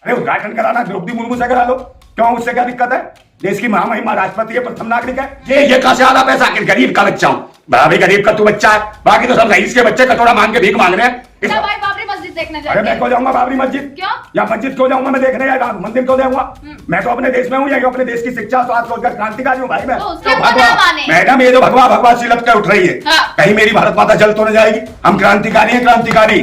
अरे उद्घाटन कराना द्रौपदी मुर्मू से करा लो, क्यों? उससे क्या दिक्कत है? देश की महामहिमा राष्ट्रपति है, प्रथम नागरिक है। ये कहां से आ रहा पैसा? आखिर गरीब का बच्चा हूं, भाभी गरीब का तू बच्चा है, बाकी तो सब रईस के बच्चे कटोरा मांग के भीख मांग रहे हैं। भाई बाबरी मस्जिद देखने अरे मैं क्यों जाऊंगा बाबरी मस्जिद? क्यों? या मस्जिद क्यों जाऊंगा मैं देखने? या मंदिर क्यों जाऊंगा? मैं तो अपने देश में हूँ, या अपने देश की शिक्षा स्वास्थ्य रोजगार क्रांतिकारी हूँ भाई मैं। मैडम ये जो भगवा सी लपट उठ रही है, कहीं मेरी भारत माता जल तो न जाएगी? हम क्रांतिकारी हैं, क्रांतिकारी।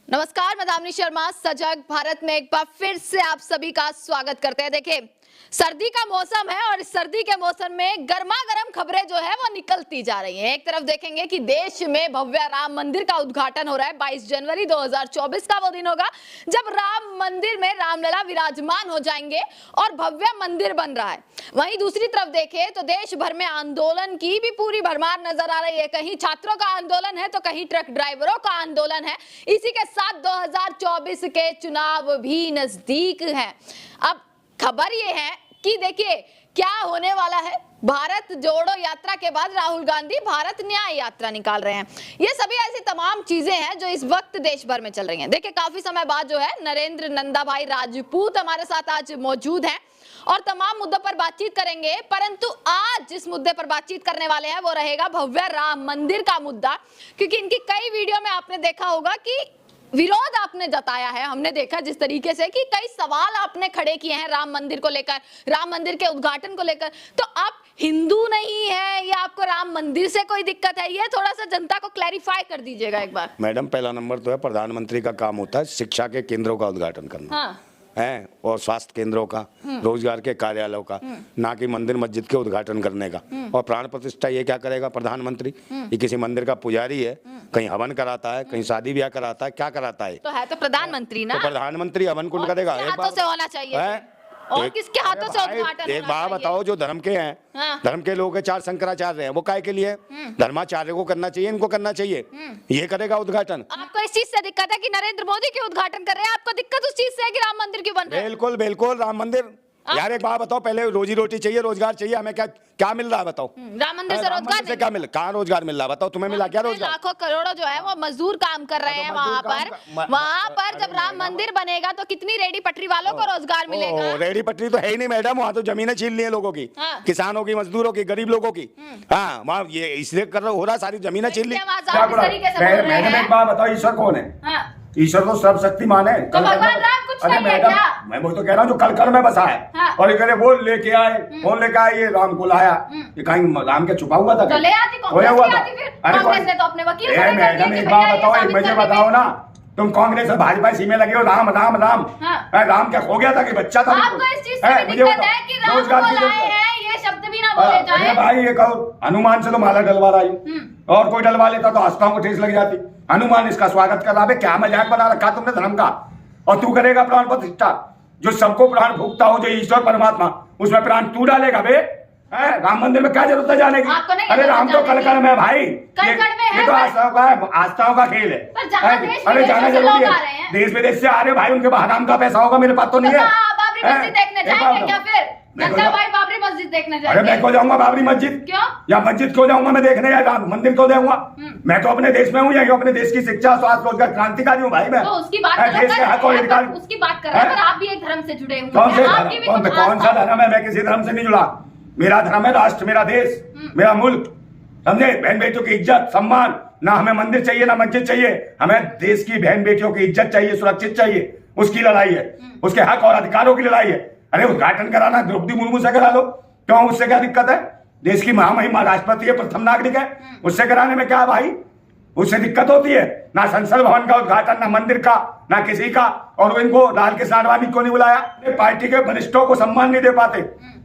नमस्कार, मैं दामिनी शर्मा। सजग भारत में एक बार फिर से आप सभी का स्वागत करते हैं। देखिए, सर्दी का मौसम है और इस सर्दी के मौसम में गर्मा गर्म खबरें जो है वो निकलती जा रही हैं। एक तरफ देखेंगे कि देश में भव्य राम मंदिर का उद्घाटन हो रहा है। 22 जनवरी 2024 का वो दिन होगा जब राम मंदिर में रामलला विराजमान हो जाएंगे और भव्य मंदिर बन रहा है। वहीं दूसरी तरफ देखें तो देश भर में आंदोलन की भी पूरी भरमार नजर आ रही है। कहीं छात्रों का आंदोलन है तो कहीं ट्रक ड्राइवरों का आंदोलन है। इसी के साथ 2024 के चुनाव भी नजदीक है। अब खबर ये है कि देखिए क्या होने वाला है। भारत जोड़ो यात्रा के बाद राहुल गांधी भारत न्याय यात्रा निकाल रहे हैं। ये सभी ऐसी तमाम चीजें हैं जो इस वक्त देश भर में चल रही हैं। देखिए, काफी समय बाद जो है नरेंद्र नंदा भाई राजपूत हमारे साथ आज मौजूद हैं और तमाम मुद्दों पर बातचीत करेंगे। परंतु आज जिस मुद्दे पर बातचीत करने वाले हैं वो रहेगा भव्य राम मंदिर का मुद्दा, क्योंकि इनकी कई वीडियो में आपने देखा होगा कि विरोध आपने जताया है। हमने देखा जिस तरीके से कि कई सवाल आपने खड़े किए हैं राम मंदिर को लेकर, राम मंदिर के उद्घाटन को लेकर। तो आप हिंदू नहीं है या आपको राम मंदिर से कोई दिक्कत है, ये थोड़ा सा जनता को क्लैरिफाई कर दीजिएगा एक बार। मैडम, पहला नंबर तो है प्रधानमंत्री का काम होता है शिक्षा के केंद्रों का उद्घाटन करना। हाँ। है और स्वास्थ्य केंद्रों का, रोजगार के कार्यालयों का, ना कि मंदिर मस्जिद के उद्घाटन करने का। और प्राण प्रतिष्ठा ये क्या करेगा प्रधानमंत्री? ये किसी मंदिर का पुजारी है, कहीं हवन कराता है, कहीं शादी ब्याह कराता है, क्या कराता है? तो है तो प्रधानमंत्री ना, तो प्रधानमंत्री हवन कुंड करेगा? हाथों से होना चाहिए और किसके हाथों से उद्घाटन? एक बात बताओ, जो धर्म के हैं, हाँ। धर्म के लोग 4 शंकराचार्य हैं, वो काय के लिए? धर्माचार्य को करना चाहिए, इनको करना चाहिए। ये करेगा उद्घाटन। आपको इस चीज से दिक्कत है कि नरेंद्र मोदी के उद्घाटन कर रहे हैं? आपको दिक्कत उस चीज से है कि राम मंदिर क्यों बन रहा है? बिल्कुल बिल्कुल, राम मंदिर। यार एक बात बताओ, पहले रोजी रोटी चाहिए, रोजगार चाहिए, हमें क्या मिल रहा है बताओ? राम मंदिर से रोजगार से क्या मिल, कहाँ रोजगार मिल रहा है बताओ? तुम्हें मिला क्या रोजगार? लाखों करोड़ों जो है वो मजदूर काम कर रहे हैं वहाँ पर जब राम मंदिर बनेगा तो कितनी रेडी पटरी वालों को रोजगार मिलेगा? रेडी पटरी तो है ही नहीं मैडम, वहाँ तो जमीनें छीन ली है लोगों की, किसानों की, मजदूरों की, गरीब लोगों की। हाँ, वहाँ ये इसलिए कर रहा हो रहा, सारी जमीनें छीन ली। मैंने एक बात बताओ, ईश्वर कौन है? ईश्वर तो सर्वशक्तिमान है। तो भगवान राम कुछ नहीं है क्या? मैं वो तो कह रहा हूँ जो कल में बसा है। हाँ। और ये वो लेके आए, कौन लेके आए? ये राम को लाया। ये कहीं राम के छुपा हुआ था? तो ले आती कांग्रेस की आती फिर। कांग्रेस ने तो अपने वकील खड़े कर दिए मैडम एक बात बताओ, मुझे बताओ ना, तुम कांग्रेस और भाजपा इसी में लगे हो, राम राम राम। राम क्या खो गया था कि बच्चा था? आपको इस चीज से दिक्कत है कि राम को लाए हैं, ये शब्द भी ना बोले जाए। भाई ये कहो, हनुमान से तो माला डलवा रही, और कोई डलवा लेता तो आस्थाओं को ठेस लग जाती। हनुमान इसका स्वागत कर रहा है, क्या मजाक बना रखा तुमने धर्म का? और तू करेगा प्राण प्रतिष्ठा? जो सबको प्राण फूकता हो, जो ईश्वर परमात्मा, उसमें प्राण तू डालेगा बे? राम मंदिर में क्या जरूरत है जाने की? अरे राम तो कलकड़ में भाई, ये तो आस्थाओं का खेल है। अरे जाना जरूरी है, देश विदेश से आ रहे भाई, उनके हराम का पैसा होगा, मेरे पास तो नहीं है। बाबरी मस्जिद देखने जाएंगे क्या फिर? नंदा भाई बाबरी मस्जिद देखने जाएंगे? अरे मैं क्यों जाऊंगा बाबरी मस्जिद? क्यों? या मस्जिद क्यों जाऊंगा मैं देखने? या मंदिर क्यों जाऊंगा? मैं तो अपने देश में हूँ, या अपने देश की शिक्षा स्वास्थ्य रोजगार क्रांतिकारी हूँ भाई मैं। तो उसकी बात कर रहे हैं, आप भी एक धर्म से जुड़े हुए हैं। कौन सा धर्म है? मैं किसी धर्म से नहीं जुड़ा। मेरा धर्म है राष्ट्र, मेरा देश, मेरा मुल्क। समझे? बहन बेटियों की इज्जत सम्मान, ना हमें मंदिर चाहिए ना मस्जिद चाहिए, हमें देश की बहन बेटियों की इज्जत चाहिए, सुरक्षित चाहिए। उसकी लड़ाई है, उसके हक और अधिकारों की लड़ाई है। अरे उद्घाटन कराना द्रौपदी मुर्मू से करा लो, क्यों? उससे क्या दिक्कत है? देश की महामहिमा राष्ट्रपति है, प्रथम नागरिक है, उससे कराने में क्या भाई? उससे दिक्कत होती है? ना संसद भवन का उद्घाटन, ना मंदिर का, ना किसी का। और इनको लाल कृष्ण आडवाणी को नहीं बुलाया? पार्टी के वरिष्ठों को सम्मान नहीं दे पाते,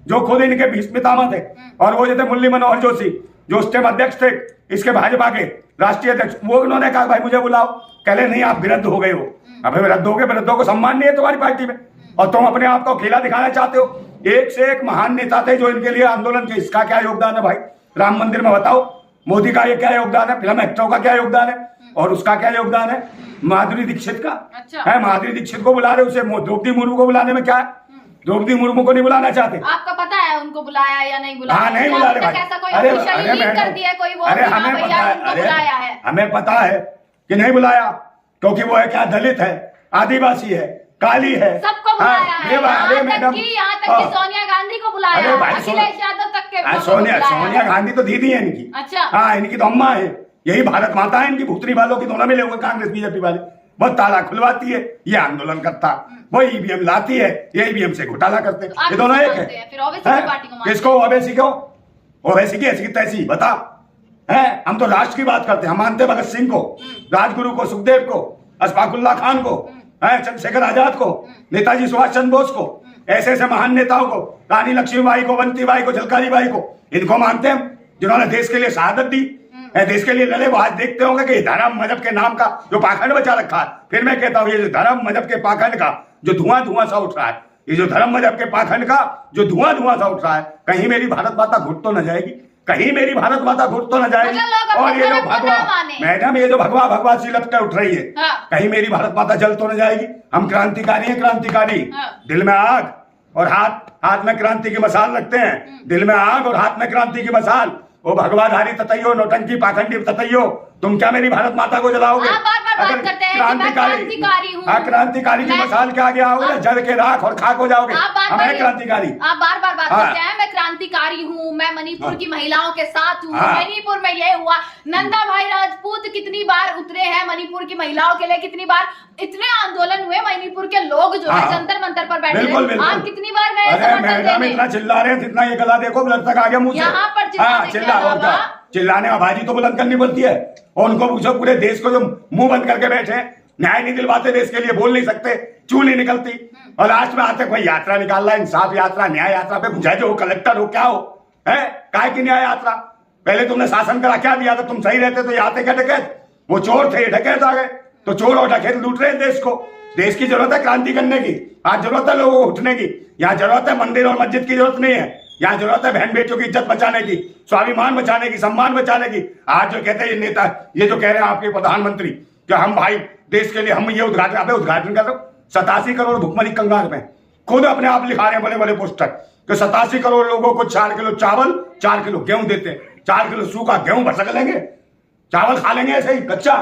जो खुद इनके भीष्म पितामह थे। और वो जो थे मुरली मनोहर जोशी, जो स्टेट अध्यक्ष थे इसके भाजपा के राष्ट्रीय अध्यक्ष, वो उन्होंने कहा भाई मुझे बुलाओ। कहले नहीं, आप विरुद्ध हो गए हो। अब विरुद्ध हो गए, विरुद्धों को सम्मान नहीं है तुम्हारी पार्टी में, और तुम अपने आप को खेला दिखाना चाहते हो। एक से एक महान नेता थे जो इनके लिए आंदोलन किए। इसका क्या योगदान है भाई राम मंदिर में? बताओ। मोदी का ये क्या योगदान है? फिल्म एक्टरों का क्या योगदान है? और उसका क्या योगदान है? माधुरी दीक्षित का है। माधुरी दीक्षित को बुला रहे, उसे द्रौपदी मुर्मू को बुलाने में क्या है? द्रौपदी मुर्मू को नहीं बुलाना चाहते? आपको पता है उनको बुलाया या नहीं बुलाया? हाँ, नहीं बुला रहे भाई। अरे हमें पता है कि नहीं बुलाया, क्योंकि वो है क्या, दलित है, आदिवासी है, काली है, सबको बुलाया है, यहाँ तक कि सोनिया गांधी को बुलाया, अरे भाई अखिलेश यादव तक के सोनिया गांधी तो दीदी है इनकी। अच्छा, हाँ, इनकी तो अम्मा है, यही भारत माता है इनकी। भूतनी वालों की दोनों मिले हुए कांग्रेस बीजेपी वाले, वो ताला खुलवाती है, ये आंदोलन करता, वो ईवीएम लाती है, ये ईवीएम से घोटाला करते, ये दोनों एक है। किसको ओवैसी को, ओवैसी की ऐसी तैसी बता है। हम तो राष्ट्र की बात करते हैं, हम मानते भगत सिंह को, राजगुरु को, सुखदेव को, अशफाकुल्लाह खान को, चंद्रशेखर आजाद को, नेताजी सुभाष चंद्र बोस को, ऐसे ऐसे महान नेताओं को, रानी लक्ष्मीबाई को, बंटीबाई को, झलकारी बाई को, इनको मानते हैं जिन्होंने देश के लिए शहादत दी, देश के लिए लड़े। वो आज देखते होंगे कि धर्म मजहब के नाम का जो पाखंड बचा रखा है। फिर मैं कहता हूँ ये जो धर्म मजहब के पाखंड का जो धुआं सा उठ रहा है, ये जो धर्म मजहब के पाखंड का जो धुआं सा उठ रहा है, कहीं मेरी भारत माता घुट तो न जाएगी, कहीं मेरी भारत माता घुट तो न जाएगी। और ये जो भगवा मैडम, ये जो भगवा सी लपटे उठ रही है, कहीं मेरी भारत माता जल तो न जाएगी। हम क्रांतिकारी हैं, क्रांतिकारी, दिल में आग और हाथ में क्रांति की मसाल रखते हैं, दिल में आग और हाथ में क्रांति की मसाल। वो भगवाधारी ततैयो, नौटंकी पाखंडी ततैयो, तुम क्या मेरी भारत माता को जलाओगे? अगर क्रांतिकारी की मसाल के आगे आओगे, जल के राख और खाक हो जाओगे। हम हैं क्रांतिकारी। आप बार बार बात करते हैं मैं क्रांतिकारी हूँ, मैं मणिपुर की महिलाओं के साथ हूँ, मणिपुर में ये हुआ। नंदा भाई राजपूत कितनी बार उतरे हैं मणिपुर की महिलाओं के लिए, कितनी बार इतने आंदोलन हुए, मणिपुर के लोग जो है जंतर मंतर पर बैठे हैं, आप कितनी बार गए? मैडम इतना चिल्ला रहे हैं, जितना ये गला देखो ब्लड तक आ गया मुंह से। यहाँ पर चिल्लाने आवाज ही तो बुलंद करनी पड़ती है। और उनको पूछो पूरे देश को जो मुंह बंद करके बैठे, न्याय नहीं दिलवाते देश के लिए, बोल नहीं सकते, चू नहीं निकलती, और लास्ट में आते कोई यात्रा निकाल रहा है, इंसाफ यात्रा, न्याय यात्रा पे बुझाए जो कलेक्टर हो क्या हो, है काय की न्याय यात्रा? पहले तुमने शासन करा क्या दिया था? तुम सही रहते तो ये आते क्या डकैत? वो चोर थे, डकैत आ गए, तो चोर और डकैत लूट रहे हैं देश को। देश की जरूरत है क्रांति करने की, आज जरूरत है लोगों को उठने की। यहाँ जरूरत है मंदिर और मस्जिद की जरूरत नहीं है, यहाँ जरूरत है बहन बेटियों की इज्जत बचाने की, स्वाभिमान बचाने की, सम्मान बचाने की। आज जो कहते हैं ये नेता, ये जो कह रहे हैं आपके प्रधानमंत्री कि हम भाई देश के लिए हम ये उद्घाटन कर रहे हो, 87 करोड़ भुखमरी कंगाल में खुद अपने आप लिखा रहे हैं बड़े बड़े पोस्टर कि 87 करोड़ लोगों को 4 किलो चावल, 4 किलो गेहूं देते हैं, 4 किलो सूखा गेहूं भर सक लेंगे, चावल खा लेंगे ऐसे ही कच्चा,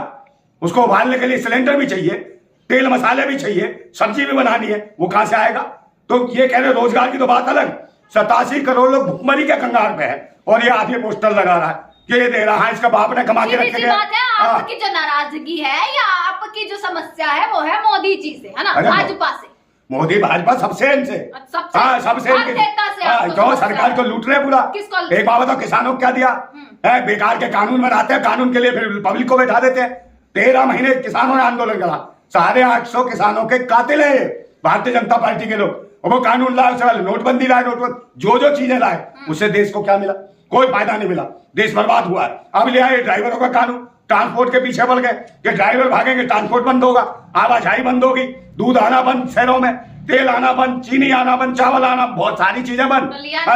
उसको उबालने के लिए सिलेंडर भी चाहिए, तेल मसाले भी चाहिए, सब्जी भी बनानी है, वो कहां से आएगा? तो ये कह रहे रोजगार की तो बात अलग, 87 करोड़ लोग भुखमरी के कंगाल पे है, और ये आगे पोस्टर लगा रहा है कि ये दे रहा है, इसका बाप ने कमा के रखे गया। आपकी जो नाराजगी है या आपकी जो समस्या है वो है मोदी जी से, है ना, भाजपा से। मोदी भाजपा सबसे इनसे, सबसे जो सरकार को लूट रहे पूरा। एक बात बताओ, किसानों को क्या दिया है? बेकार के कानून बनाते हैं, कानून के लिए फिर पब्लिक को बैठा देते हैं। 13 महीने किसानों ने आंदोलन करा, 850 किसानों के कातिल है भारतीय जनता पार्टी के लोग, वो कानून लाए, नोटबंदी लाए, जो चीजें लाए, उससे देश को क्या मिला? कोई फायदा नहीं मिला, देश बर्बाद हुआ है। अब ले आए ड्राइवरों का कानून, ट्रांसपोर्ट के पीछे बढ़ गए कि ड्राइवर भागेंगे ट्रांसपोर्ट बंद होगा, आवाजाही बंद होगी, दूध आना बंद शहरों में, तेल आना बंद, चीनी आना बंद, चावल आना, बहुत सारी चीजें बंद,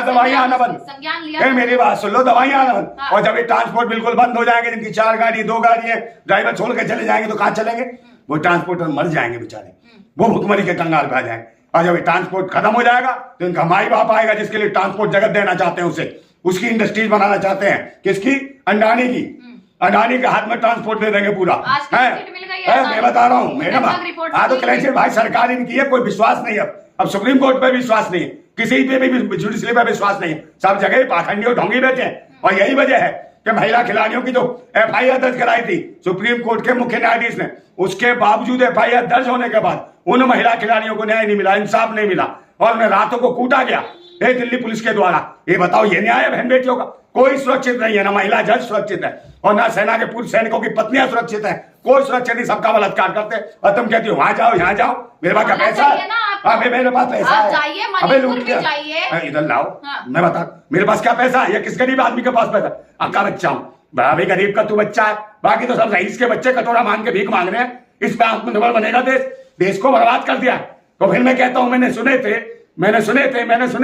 दवाइयां आना बंद। मेरी बात सुन लो, दवाइयां आना बंद। और जब ये ट्रांसपोर्ट बिल्कुल बंद हो जाएंगे, जिनकी 4 गाड़ी 2 गाड़ी है, ड्राइवर छोड़ के चले जाएंगे तो कहां चलेंगे? वो ट्रांसपोर्टर मर जाएंगे बेचारे, वो भुखमरी के कंगाल पे आ जाएंगे। और जब ट्रांसपोर्ट खत्म हो जाएगा तो इनका माई बाप आएगा जिसके लिए ट्रांसपोर्ट जगत देना चाहते हैं, उसे उसकी इंडस्ट्रीज बनाना चाहते हैं। किसकी? अंडानी की। अंडानी के हाथ में ट्रांसपोर्ट दे देंगे पूरा। मैं बता रहा हूँ मैडम, हाँ तो क्लैंचर भाई सरकार इनकी है, कोई विश्वास नहीं है। अब सुप्रीम कोर्ट पे विश्वास नहीं है, किसी पे भी जुडिशरी पे विश्वास नहीं है, सब जगह पाखंडी और ढोंगी बैठे हैं। और यही वजह है कि महिला खिलाड़ियों की जो FIR दर्ज कराई थी सुप्रीम कोर्ट के मुख्य न्यायाधीश ने, उसके बावजूद FIR दर्ज होने के बाद उन महिला खिलाड़ियों को न्याय नहीं मिला, इंसाफ नहीं मिला, और उन्हें रातों को कूटा गया दिल्ली पुलिस के द्वारा। ये बताओ, ये न्याय है बहन बेटियों का? कोई सुरक्षित नहीं है, ना महिला जज सुरक्षित है और ना सेना के पूर्व सैनिकों की पत्नियां सुरक्षित है, कोई सुरक्षित नहीं, सबका बलात्कार करते। और तुम कहती हो वहां जाओ यहाँ जाओ, मेरे पास क्या पैसा है? अबे मेरे पास पैसा है, अबे लूट लिया, इधर लाओ। मैं बता मेरे पास क्या पैसा है? या किस गरीब आदमी के पास पैसा? आपका बच्चा हूँ, भाभी गरीब का तू बच्चा है, बाकी तो सब रईस के बच्चे कटोरा मांग के भीख मांग रहे हैं। इस पे आत्मनिर्भर बनेगा देश को बर्बाद कर दिया। तो फिर मैं कहता हूं, मैंने सुने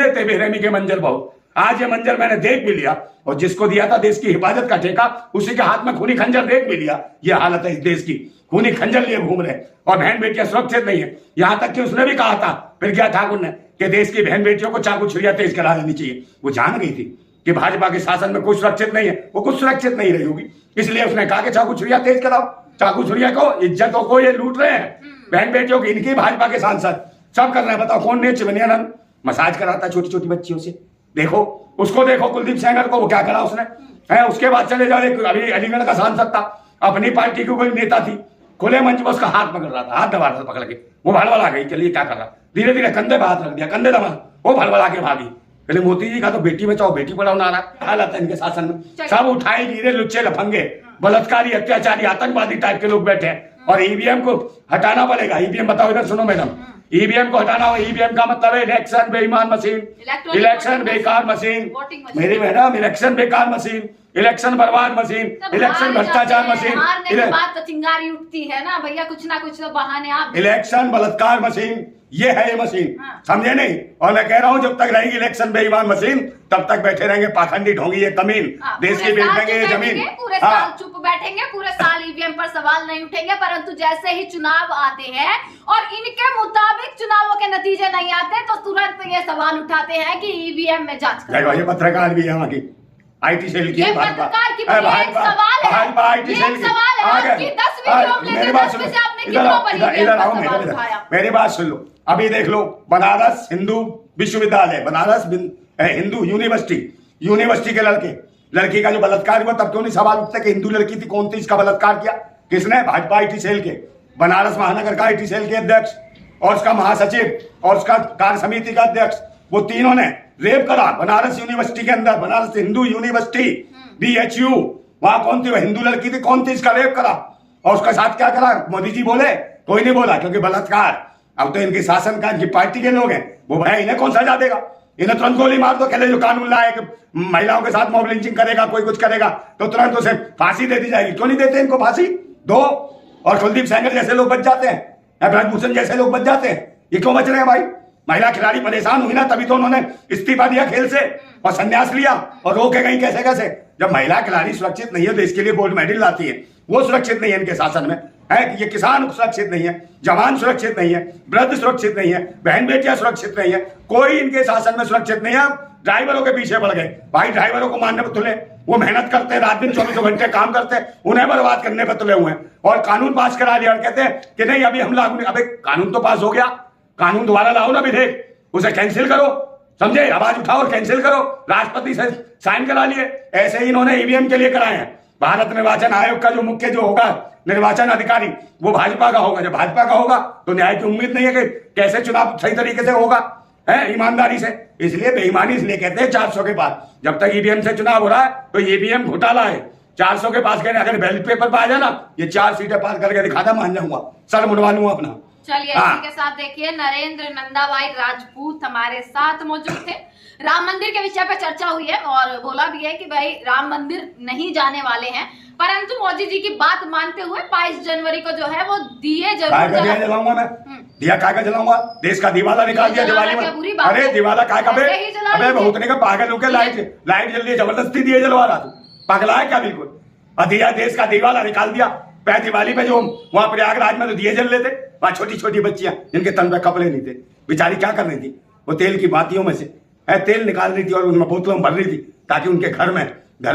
थे बेरहमी के मंजर बहुत, आज ये मंजर मैंने देख भी लिया, और जिसको दिया था देश की हिफाजत का ठेका, उसी के हाथ में खूनी खंजर देख भी लिया। ये हालत है इस देश की, खूनी खंजर लिए घूम रहे, और बहन बेटियां सुरक्षित नहीं है। यहां तक कि उसने भी कहा था प्रज्ञा ठाकुर ने कि देश की बहन बेटियों को चाकू छुरियां तेज करा देनी चाहिए। वो जान गई थी कि भाजपा के शासन में कुछ सुरक्षित नहीं है, वो कुछ सुरक्षित नहीं रही होगी, इसलिए उसने कहा कि चाकू छुरियां तेज कराओ। चाकू छुरिया को, इज्जतों को ये लूट रहे हैं, बहन बेटियों की, इनकी भाजपा के सांसद सब कर रहे हैं। बताओ कौन ने चिमनियानंद मसाज कराता है छोटी छोटी बच्चियों से? देखो उसको, देखो कुलदीप सेंगर को, वो क्या करा उसने है। उसके बाद चले जाओ, अभी अलीगढ़ का सांसद था, अपनी पार्टी की कोई नेता थी, खुले मंच में उसका हाथ पकड़ रहा था, हाथ दबा रहा था पकड़ के, वो भड़बड़ा गई, चलिए क्या कर रहा, धीरे धीरे कंधे पे हाथ रख दिया, कंधे दबा, वो भड़बड़ा के भागी। पहले मोदी जी का तो बेटी बचाओ बेटी पढ़ाओ नारा हालत है इनके शासन में, सब उठाए गिरे लुच्चे लफंगे, बलात्कारी अत्याचारी आतंकवादी टाइप के लोग बैठे हैं। और ईवीएम को हटाना पड़ेगा। ईवीएम बताओ, इधर सुनो मैडम, ईवीएम को हटाना हो। ईवीएम का मतलब है इलेक्शन बेईमान मशीन, इलेक्शन बेकार मशीन, मेरी मैडम, इलेक्शन बेकार मशीन, इलेक्शन बर्बाद मशीन, इलेक्शन भ्रष्टाचार मशीन, बात तो चिंगारी उठती है ना भैया, कुछ ना कुछ तो बहाने आप, इलेक्शन बलात्कार मशीन, ये है ये मशीन, समझे नहीं? और मैं कह रहा हूँ जब तक रहेगी इलेक्शन बेईमान मशीन तब तक बैठे रहेंगे पाखंडी ढोंगी ये कमीन, देश की बेच देंगे ये जमीन, पूरे साल चुप बैठेंगे, पूरे साल ईवीएम पर सवाल नहीं उठेंगे, परंतु जैसे ही चुनाव आते हैं और इनके मुताबिक चुनावों के नतीजे नहीं आते तो तुरंत ये सवाल उठाते हैं कि ईवीएम में जांच करो। ये पत्रकार भी है वहाँ की, आईटी सेल की, पत्रकार की भाजपा आईटी सेल की, मेरी बात सुनो, इधर आओ मैडम, मेरी बात सुन लो। अभी देख लो, बनारस हिंदू विश्वविद्यालय, बनारस हिंदू यूनिवर्सिटी के लड़की का जो बलात्कार हुआ, तब क्यों नहीं सवाल उठते कि हिंदू लड़की थी, कौन थी, इसका बलात्कार किया किसने? भाजपा आईटी सेल के, बनारस महानगर का आईटी सेल के अध्यक्ष और उसका महासचिव और उसका कार्य समिति का अध्यक्ष, वो तीनों ने रेप करा बनारस यूनिवर्सिटी के अंदर, बनारस हिंदू यूनिवर्सिटी BHU, वहां कौन थी? वो हिंदू लड़की थी, कौन थी? इसका रेप करा और उसका साथ क्या करा? मोदी जी बोले? कोई नहीं बोला, क्योंकि बलात्कार अब तो इनके शासन का, इनकी पार्टी के लोग हैं, वो भाई इन्हें कौन सजा देगा? इन्हें तुरंत गोली मार दो, कहले जो कानून लाए कि महिलाओं के साथ मॉब लिंचिंग करेगा, कोई कुछ करेगा तो तुरंत उसे फांसी दे दी जाएगी। क्यों नहीं देते इनको फांसी? दो, और कुलदीप सेंगर जैसे लोग बच जाते हैं, ब्रजभूषण जैसे लोग बच जाते हैं, ये क्यों बच रहे हैं भाई? महिला खिलाड़ी परेशान हुई ना, तभी तो उन्होंने इस्तीफा दिया खेल से और संन्यास लिया और रोके गई कैसे कैसे। जब महिला खिलाड़ी सुरक्षित नहीं है, देश के लिए गोल्ड मेडल लाती है, वो सुरक्षित नहीं है इनके शासन में, है कि ये किसान सुरक्षित नहीं है, जवान सुरक्षित नहीं है, वृद्ध सुरक्षित नहीं है, बहन बेटियां सुरक्षित नहीं है, कोई इनके शासन में सुरक्षित नहीं है। ड्राइवरों के पीछे पड़ गए भाई, ड्राइवरों को मारने पर तुले, वो मेहनत करते हैं, रात दिन 24 घंटे काम करते हैं, उन्हें बर्बाद करने पर तुले हुए हैं। और कानून पास करा दिया और कहते हैं कि नहीं अभी हम लागू नहीं। अबे कानून तो पास हो गया, कानून दोबारा लाओ ना विधेयक, उसे कैंसिल करो, समझे? आवाज उठाओ और कैंसिल करो, राष्ट्रपति से साइन करा लिए। ऐसे ही इन्होंने ईवीएम के लिए कराए हैं। भारत निर्वाचन आयोग का जो मुख्य जो होगा निर्वाचन अधिकारी, वो भाजपा का होगा। जब भाजपा का होगा तो न्याय की उम्मीद नहीं है कि कैसे चुनाव सही तरीके से होगा, है ईमानदारी से। इसलिए बेईमानी इसलिए कहते हैं 400 के पास, जब तक ईवीएम से चुनाव हो रहा है तो ईवीएम घोटाला है। 400 के पास कहने अगर बैलेट पेपर पर आ जाना, ये 4 सीटें पास करके दिखाता, मान जाऊंगा, सर मुंडवा लूंगा अपना। चलिए इसी के साथ देखिए, नरेंद्र नंदाभाई राजपूत हमारे साथ मौजूद थे। राम मंदिर के विषय पर चर्चा हुई है और बोला भी है कि भाई राम मंदिर नहीं जाने वाले हैं, परंतु मोदी जी की बात मानते हुए 22 जनवरी को जो है वो दिए जरूर जलाऊंगा। मैं दिया काय का जलाऊंगा? देश का दिवाला निकाल दिया दिवाली में। अरे दिवाला काय का? अबे बहुत नहीं का पागल होकर लाइट जल रही है, जबरदस्ती दिए जलवा रहा, तू पागला है क्या? बिल्कुल दिया, देश का दिवाला निकाल दिया। दिवाली पे जो वहां प्रयागराज में तो दिए जल रहे थे, वहां छोटी छोटी बच्चियां जिनके तन पे कपड़े नहीं थे, बेचारी क्या कर रही थी? वो तेल की बातियों में से तेल निकाल रही थी और उनमें बोतलों में भर रही थी, ताकि उनके घर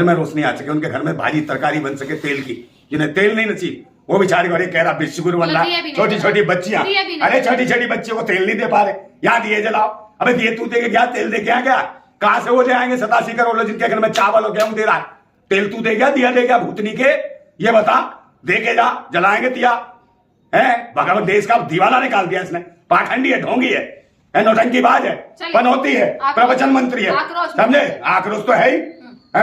में रोशनी आ सके, उनके घर में भाजी तरकारी बन सके तेल की। जिन्हें तेल नहीं नसीब, वो बेचारी और कह रहा विश्वगुरु बन रहा। छोटी छोटी बच्चियां, अरे छोटी छोटी बच्चियों को तेल नहीं दे पा रहे, यहाँ दिए जलाओ। अबे दिए तू दे के गया, तेल दे के गया, कहां से वो ले आएंगे? 87 करोड़ लोग जिनके घर में चावल और गेहूं दे रहा है, तेल तू दे गया, दिया दे गया भूतनी के? ये बता, दे के जा, जलाएंगे दिया है? भगवान देश का दिवाला निकाल दिया इसने। पाखंडी है, ढोंगी है, नौटंकीबाज है, पनौती है, प्रवचन मंत्री है, समझे? आक्रोश तो है ही,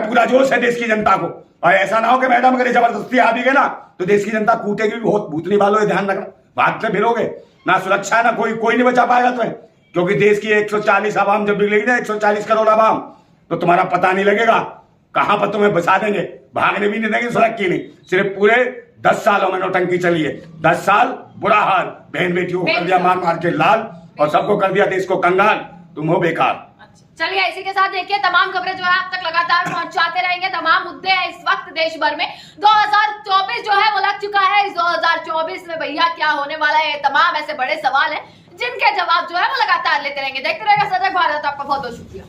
पूरा जोश है देश की जनता को। और ऐसा ना हो कि मैडम अगर जबरदस्ती आ भी गए ना तो देश की जनता कूटेगी भी बहुत। भूतनी वालों ये ध्यान रखना, भाग से फिरोगे ना, सुरक्षा ना, कोई नहीं बचा पाएगा तुम्हें, क्योंकि देश की 140 आवाम जब बिगड़ेगी ना, 140 करोड़ आवाम, तो तुम्हारा पता नहीं लगेगा कहां पर तुम्हें बसा देंगे, भागने भी नहीं देंगे, सड़क की नहीं। सिर्फ पूरे 10 सालों में नौटंकी चली है, 10 साल बुरा हाल, बहन बेटियों को कर दिया मार मार के लाल और सबको कर दिया देश को कंगाल, तुम हो बेकार। चलिए इसी के साथ देखिए, तमाम खबरें जो है आप तक लगातार पहुंचाते रहेंगे। तमाम मुद्दे हैं इस वक्त देश भर में। 2024 जो है वो लग चुका है, इस 2024 में भैया क्या होने वाला है, तमाम ऐसे बड़े सवाल हैं जिनके जवाब जो है वो लगातार लेते रहेंगे। देखते रहेगा सजग भारत। आपका बहुत बहुत शुक्रिया।